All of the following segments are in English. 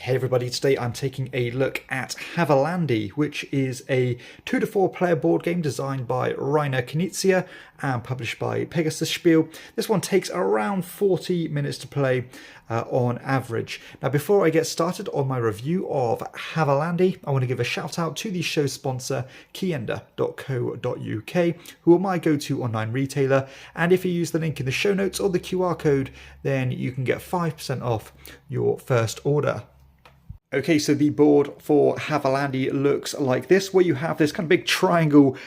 Hey everybody, today I'm taking a look at Havalandi, which is a 2 to 4 player board game designed by Reiner Knizia and published by Pegasus Spiel. This one takes around 40 minutes to play on average. Now before I get started on my review of Havalandi, I want to give a shout out to the show sponsor KIENDA.co.uk, who are my go-to online retailer, and if you use the link in the show notes or the QR code, then you can get 5% off your first order. Okay, so the board for Havalandi looks like this, where you have this kind of big triangle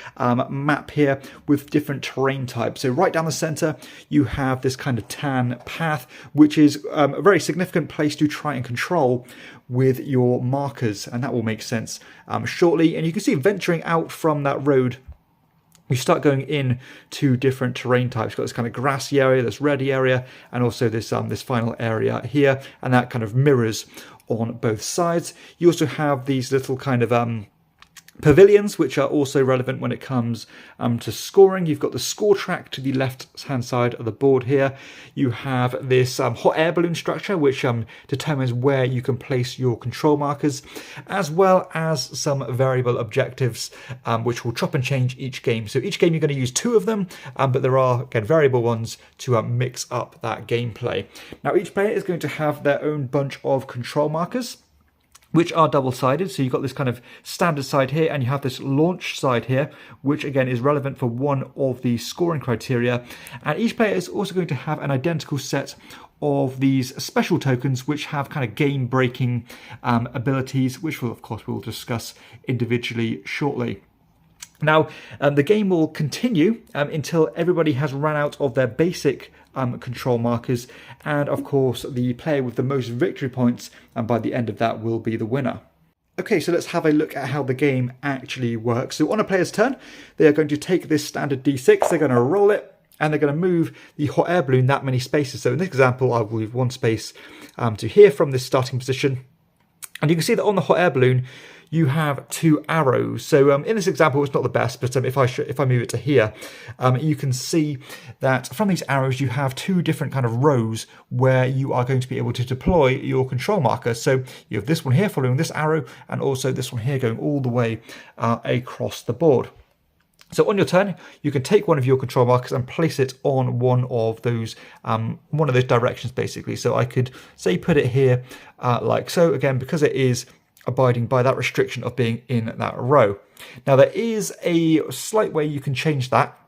map here with different terrain types. So right down the center, you have this kind of tan path, which is a very significant place to try and control with your markers, and that will make sense shortly. And you can see venturing out from that road, you start going in to different terrain types. You've got this kind of grassy area, this ready area, and also this this final area here, and that kind of mirrors on both sides. You also have these little kind of pavilions, which are also relevant when it comes to scoring. You've got the score track to the left-hand side of the board here. You have this hot air balloon structure, which determines where you can place your control markers, as well as some variable objectives, which will chop and change each game. So each game you're going to use 2 of them, but there are, again, variable ones to mix up that gameplay. Now each player is going to have their own bunch of control markers, which are double-sided. So you've got this kind of standard side here, and you have this launch side here, which again is relevant for one of the scoring criteria. And each player is also going to have an identical set of these special tokens, which have kind of game-breaking abilities, which we'll discuss individually shortly. Now, the game will continue until everybody has run out of their basic control markers, and of course the player with the most victory points, and by the end of that, will be the winner. Okay, so let's have a look at how the game actually works. So on a player's turn, they are going to take this standard D6, they're going to roll it, and they're going to move the hot air balloon that many spaces. So in this example, I will move 1 space to here from this starting position. And you can see that on the hot air balloon, you have 2 arrows. So in this example, it's not the best, but if I move it to here, you can see that from these arrows, you have 2 different kind of rows where you are going to be able to deploy your control marker. So you have this one here following this arrow, and also this one here going all the way across the board. So on your turn, you can take one of your control markers and place it on one of those directions, basically. So I could say put it here like so, again, because it is abiding by that restriction of being in that row. Now there is a slight way you can change that,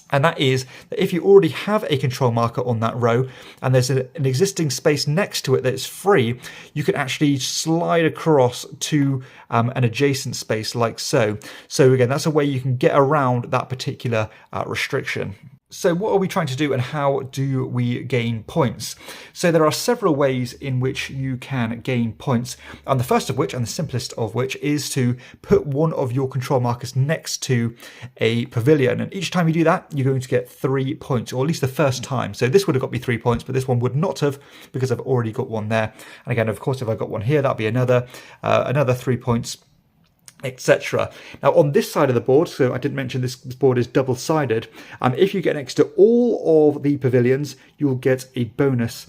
and that is that if you already have a control marker on that row and there's an existing space next to it that's free, you can actually slide across to an adjacent space like so. So again, that's a way you can get around that particular restriction. So what are we trying to do, and how do we gain points? So there are several ways in which you can gain points, and the first of which, and the simplest of which, is to put one of your control markers next to a pavilion, and each time you do that, you're going to get 3 points, or at least the first time. So this would have got me 3 points, but this one would not have, because I've already got one there. And again, of course, if I got one here, that'll be another 3 points, etc. Now on this side of the board, so I didn't mention this board is double-sided, if you get next to all of the pavilions, you'll get a bonus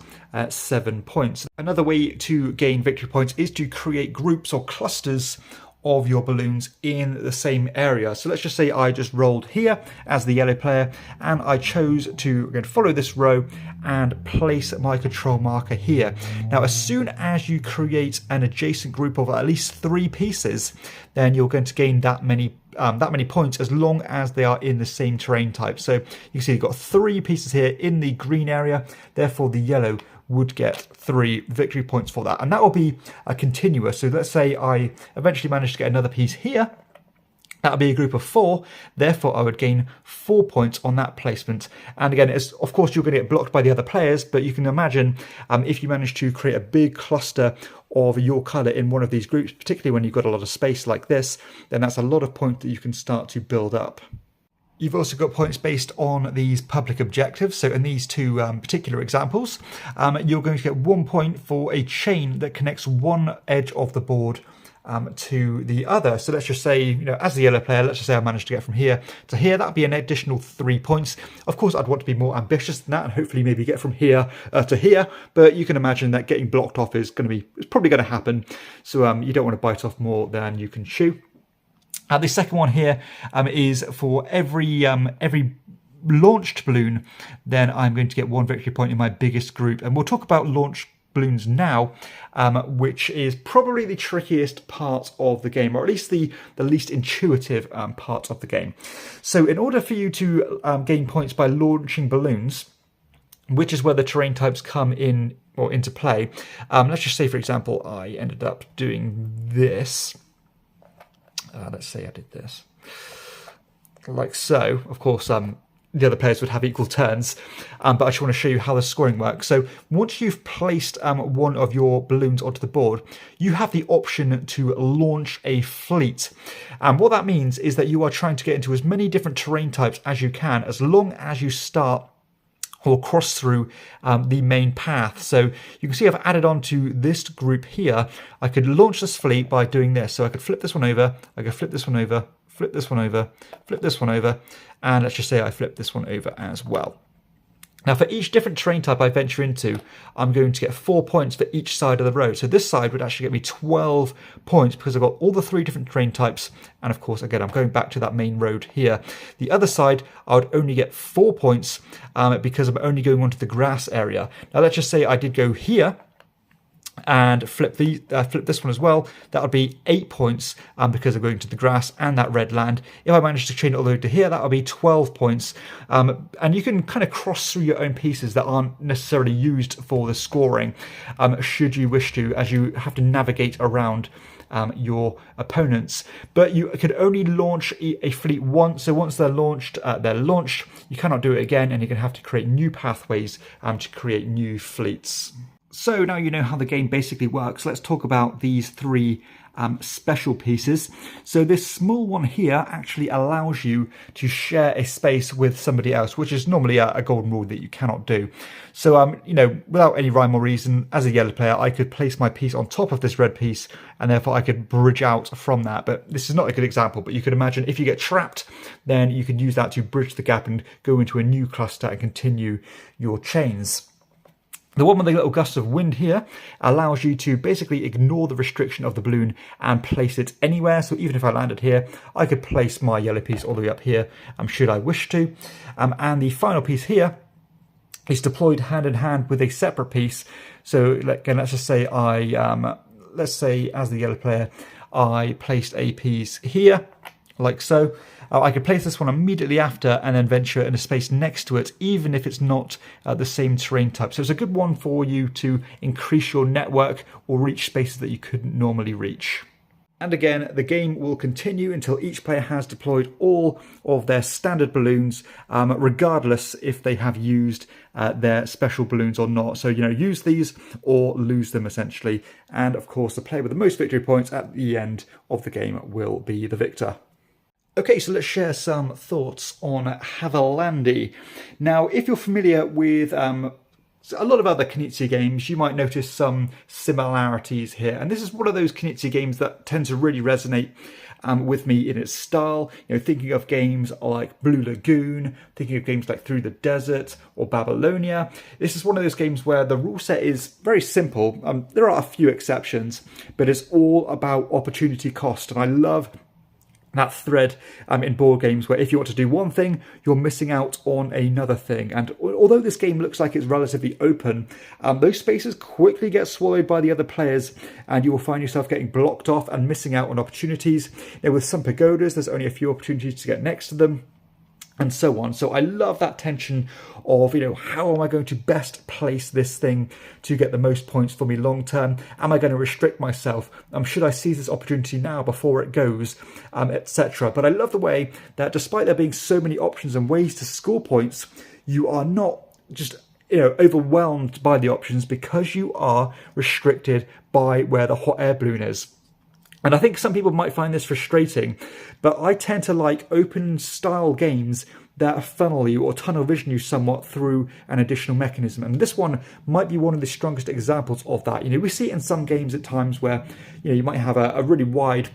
7 points. Another way to gain victory points is to create groups or clusters of your balloons in the same area. So let's just say I just rolled here as the yellow player, and I chose to again follow this row and place my control marker here. Now as soon as you create an adjacent group of at least 3 pieces, then you're going to gain that many points, as long as they are in the same terrain type. So you can see you've got 3 pieces here in the green area, therefore the yellow would get 3 victory points for that, and that will be a continuous. So let's say I eventually managed to get another piece here, that would be a group of 4, therefore I would gain 4 points on that placement. And again, of course you're going to get blocked by the other players, but you can imagine if you manage to create a big cluster of your colour in one of these groups, particularly when you've got a lot of space like this, then that's a lot of points that you can start to build up. You've also got points based on these public objectives. So in these 2 particular examples, you're going to get 1 point for a chain that connects one edge of the board to the other. So let's just say, as the yellow player, let's just say I managed to get from here to here. That'd be an additional 3 points. Of course, I'd want to be more ambitious than that and hopefully maybe get from here to here. But you can imagine that getting blocked off is probably going to happen. So you don't want to bite off more than you can chew. The second one here is for every launched balloon, then I'm going to get 1 victory point in my biggest group. And we'll talk about launched balloons now, which is probably the trickiest part of the game, or at least the least intuitive part of the game. So in order for you to gain points by launching balloons, which is where the terrain types come in or into play, let's just say, for example, I ended up doing this. Let's say I did this like so. Of course, the other players would have equal turns, but I just want to show you how the scoring works. So once you've placed one of your balloons onto the board, you have the option to launch a fleet. And what that means is that you are trying to get into as many different terrain types as you can, as long as you start or cross through the main path. So you can see I've added on to this group here. I could launch this fleet by doing this. So I could flip this one over, I could flip this one over, flip this one over, flip this one over, and let's just say I flip this one over as well. Now for each different terrain type I venture into, I'm going to get 4 points for each side of the road. So this side would actually get me 12 points because I've got all the 3 different terrain types. And of course, again, I'm going back to that main road here. The other side, I would only get 4 points because I'm only going onto the grass area. Now let's just say I did go here and flip this one as well. That would be 8 points because I'm going to the grass and that red land. If I managed to chain it all the way to here, that would be 12 points. And you can kind of cross through your own pieces that aren't necessarily used for the scoring, should you wish to, as you have to navigate around your opponents. But you could only launch a fleet once. So once they're launched. You cannot do it again, and you're going to have to create new pathways to create new fleets. So now you know how the game basically works. Let's talk about these 3 special pieces. So this small one here actually allows you to share a space with somebody else, which is normally a golden rule that you cannot do. So, without any rhyme or reason, as a yellow player, I could place my piece on top of this red piece, and therefore I could bridge out from that. But this is not a good example, but you could imagine if you get trapped, then you can use that to bridge the gap and go into a new cluster and continue your chains. The one with the little gust of wind here allows you to basically ignore the restriction of the balloon and place it anywhere. So even if I landed here, I could place my yellow piece all the way up here, should I wish to. And the final piece here is deployed hand in hand with a separate piece. So again, let's just say let's say as the yellow player, I placed a piece here, like so. I could place this one immediately after and then venture in a space next to it, even if it's not the same terrain type. So it's a good one for you to increase your network or reach spaces that you couldn't normally reach. And again, the game will continue until each player has deployed all of their standard balloons, regardless if they have used their special balloons or not. So, use these or lose them essentially. And of course, the player with the most victory points at the end of the game will be the victor. Okay, so let's share some thoughts on Havalandi. Now, if you're familiar with a lot of other Knizia games, you might notice some similarities here. And this is one of those Knizia games that tend to really resonate with me in its style. Thinking of games like Blue Lagoon, thinking of games like Through the Desert or Babylonia. This is one of those games where the rule set is very simple. There are a few exceptions, but it's all about opportunity cost. And I love that thread in board games where if you want to do one thing, you're missing out on another thing. And although this game looks like it's relatively open, those spaces quickly get swallowed by the other players, and you will find yourself getting blocked off and missing out on opportunities. With some pagodas, there's only a few opportunities to get next to them, and so on. So I love that tension of, how am I going to best place this thing to get the most points for me long term? Am I going to restrict myself? Should I seize this opportunity now before it goes, etc. But I love the way that despite there being so many options and ways to score points, you are not just overwhelmed by the options because you are restricted by where the hot air balloon is. And I think some people might find this frustrating, but I tend to like open style games that funnel you or tunnel vision you somewhat through an additional mechanism. And this one might be one of the strongest examples of that. We see it in some games at times where, you might have a really wide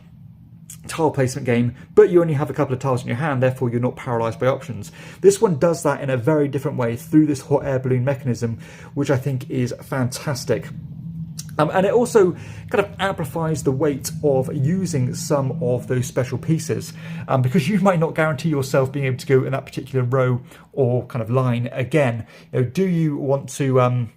tile placement game, but you only have a couple of tiles in your hand, therefore you're not paralyzed by options. This one does that in a very different way through this hot air balloon mechanism, which I think is fantastic. And it also kind of amplifies the weight of using some of those special pieces, because you might not guarantee yourself being able to go in that particular row or kind of line again. Do you want to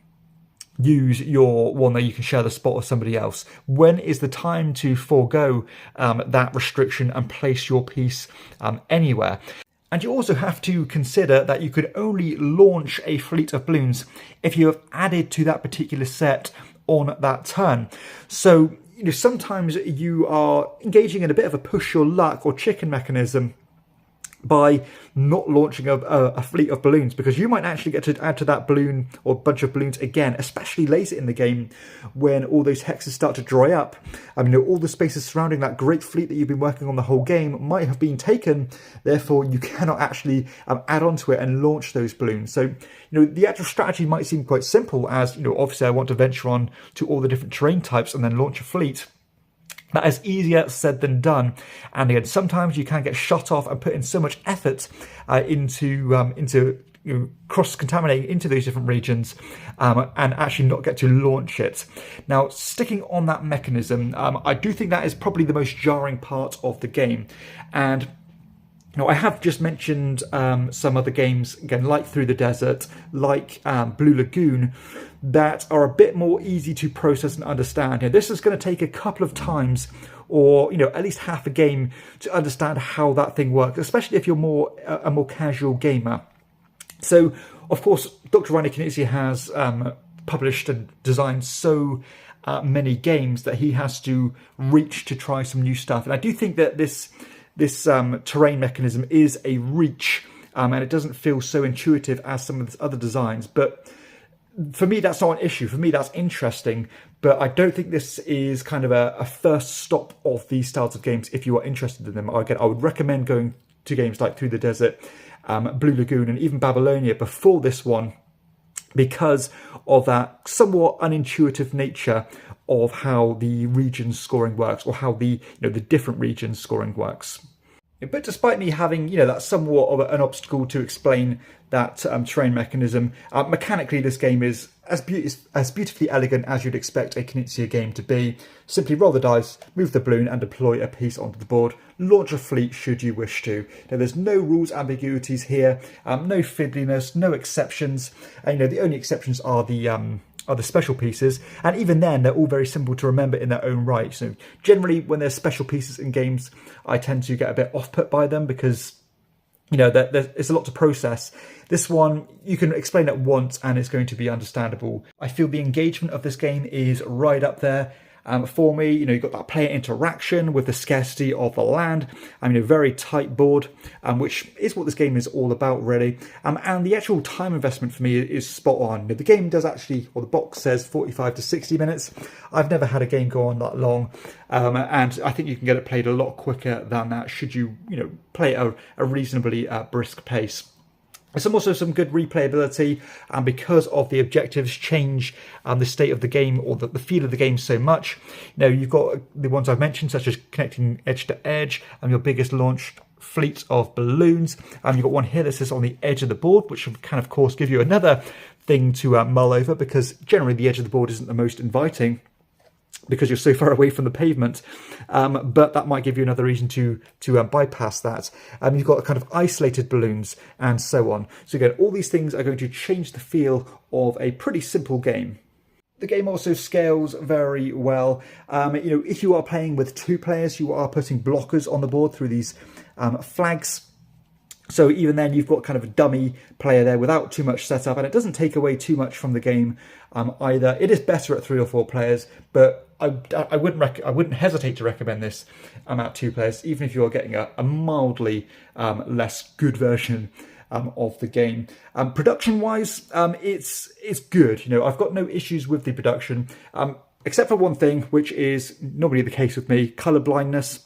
use your one that you can share the spot with somebody else? When is the time to forego that restriction and place your piece anywhere? And you also have to consider that you could only launch a fleet of balloons if you have added to that particular set on that turn. So, sometimes you are engaging in a bit of a push your luck or chicken mechanism by not launching a fleet of balloons, because you might actually get to add to that balloon or bunch of balloons again, especially later in the game when all those hexes start to dry up. All the spaces surrounding that great fleet that you've been working on the whole game might have been taken, therefore you cannot actually add onto it and launch those balloons. So, the actual strategy might seem quite simple, as, obviously I want to venture on to all the different terrain types and then launch a fleet. That is easier said than done, and again, sometimes you can get shot off and put in so much effort into cross-contaminating into those different regions and actually not get to launch it. Now, sticking on that mechanism, I do think that is probably the most jarring part of the game, and I have just mentioned some other games, again, like Through the Desert, like Blue Lagoon, that are a bit more easy to process and understand. This is going to take a couple of times, or at least half a game, to understand how that thing works, especially if you're a more casual gamer. So, of course, Dr. Reiner Knizia has published and designed so many games that he has to reach to try some new stuff. And I do think that this terrain mechanism is a reach, and it doesn't feel so intuitive as some of the other designs. But for me, that's not an issue. For me, that's interesting. But I don't think this is kind of a first stop of these styles of games if you are interested in them. Again, I would recommend going to games like Through the Desert, Blue Lagoon, and even Babylonia before this one, because of that somewhat unintuitive nature of how the regions scoring works, or how the different regions scoring works. But despite me having that somewhat of an obstacle to explain that terrain mechanism, mechanically this game is as beautifully elegant as you'd expect a Knizia game to be. Simply roll the dice, move the balloon, and deploy a piece onto the board. Launch a fleet should you wish to. Now, there's no rules ambiguities here, no fiddliness, no exceptions. The only exceptions are the special pieces, and even then they're all very simple to remember in their own right. So generally when there's special pieces in games, I tend to get a bit off put by them, because it's a lot to process. This one, you can explain it once and it's going to be understandable. I feel the engagement of this game is right up there. For me, you've got that player interaction with the scarcity of the land. A very tight board, which is what this game is all about, really. And the actual time investment for me is spot on. The game does actually, or the box says 45 to 60 minutes. I've never had a game go on that long. And I think you can get it played a lot quicker than that, should you, play at a reasonably brisk pace. There's also some good replayability, and because of the objectives change the state of the game, or the feel of the game so much. You've got the ones I've mentioned, such as connecting edge to edge, and your biggest launch fleet of balloons. You've got one here that says on the edge of the board, which can of course give you another thing to mull over, because generally the edge of the board isn't the most inviting, because you're so far away from the pavement, but that might give you another reason to bypass that. You've got kind of isolated balloons and so on. So again, all these things are going to change the feel of a pretty simple game. The game also scales very well. If you are playing with two players, you are putting blockers on the board through these flags. So even then, you've got kind of a dummy player there without too much setup, and it doesn't take away too much from the game either. It is better at 3 or 4 players, but I wouldn't hesitate to recommend this at 2 players, even if you're getting a mildly less good version of the game. Production-wise, it's good. I've got no issues with the production, except for one thing, which is normally the case with me: colour blindness.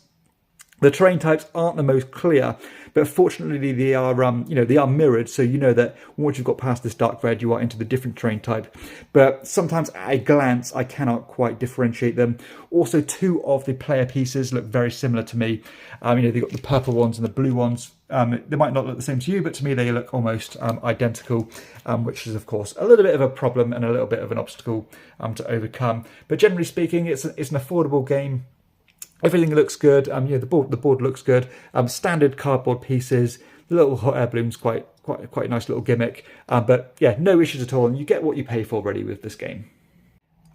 The terrain types aren't the most clear, but fortunately they are, they are mirrored, so you know that once you've got past this dark red, you are into the different terrain type. But sometimes at a glance, I cannot quite differentiate them. Also, two of the player pieces look very similar to me. They've got the purple ones and the blue ones. They might not look the same to you, but to me they look almost identical, which is of course a little bit of a problem and a little bit of an obstacle to overcome. But generally speaking, it's an affordable game. Everything looks good. The board looks good. Standard cardboard pieces. The little hot air balloon's quite a nice little gimmick. But yeah, no issues at all, and you get what you pay for really with this game.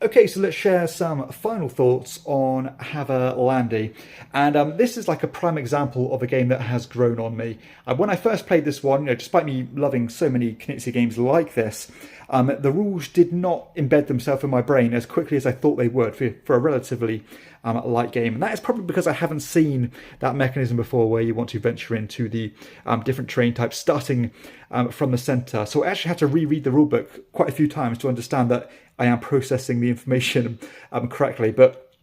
Okay, so let's share some final thoughts on Havalandi. And this is like a prime example of a game that has grown on me. When I first played this one, despite me loving so many Knizia games like this, the rules did not embed themselves in my brain as quickly as I thought they would for a relatively light game. And that is probably because I haven't seen that mechanism before where you want to venture into the different terrain types starting from the centre. So I actually had to reread the rulebook quite a few times to understand that I am processing the information correctly. But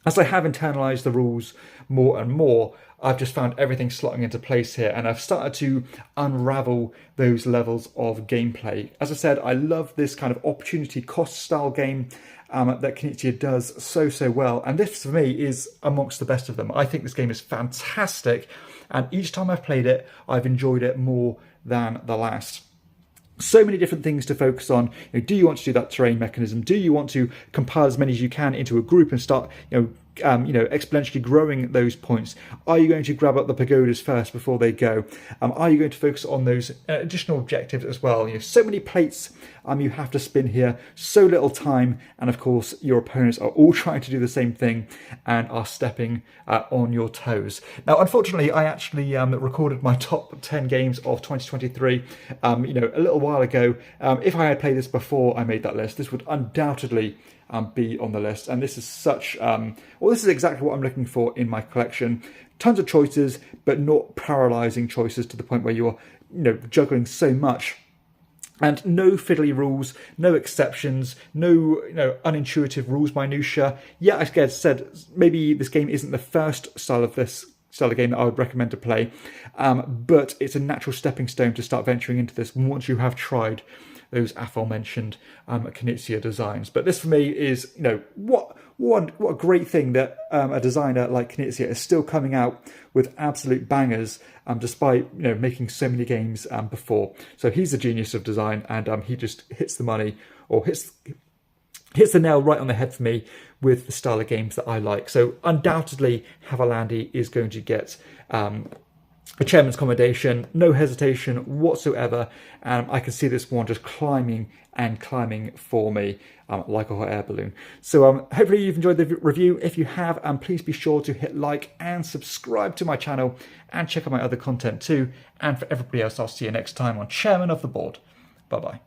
as I have internalised the rules more and more, I've just found everything slotting into place here, and I've started to unravel those levels of gameplay. As I said, I love this kind of opportunity cost style game that Knizia does so well, and this for me is amongst the best of them. I think this game is fantastic, and each time I've played it, I've enjoyed it more than the last. So many different things to focus on. Do you want to do that terrain mechanism? Do you want to compile as many as you can into a group and start, exponentially growing those points? Are you going to grab up the pagodas first before they go? Are you going to focus on those additional objectives as well? So many plates you have to spin here, so little time, and of course your opponents are all trying to do the same thing and are stepping on your toes. Now, unfortunately, I actually recorded my top 10 games of 2023 a little while ago. If I had played this before I made that list, this would undoubtedly be on the list, and this is this is exactly what I'm looking for in my collection. Tons of choices, but not paralyzing choices to the point where you're juggling so much. And no fiddly rules, no exceptions, no unintuitive rules minutia. Yeah, I said maybe this game isn't the first style of game that I would recommend to play, but it's a natural stepping stone to start venturing into this once you have tried those aforementioned Knizia designs. But this for me is, what a great thing that a designer like Knizia is still coming out with absolute bangers, despite making so many games before. So he's a genius of design, and he just hits the money, or hits the nail right on the head for me with the style of games that I like. So undoubtedly, Havalandi is going to get a chairman's commendation, no hesitation whatsoever. I can see this one just climbing and climbing for me like a hot air balloon. So hopefully you've enjoyed the review. If you have, please be sure to hit like and subscribe to my channel and check out my other content too. And for everybody else, I'll see you next time on Chairman of the Board. Bye-bye.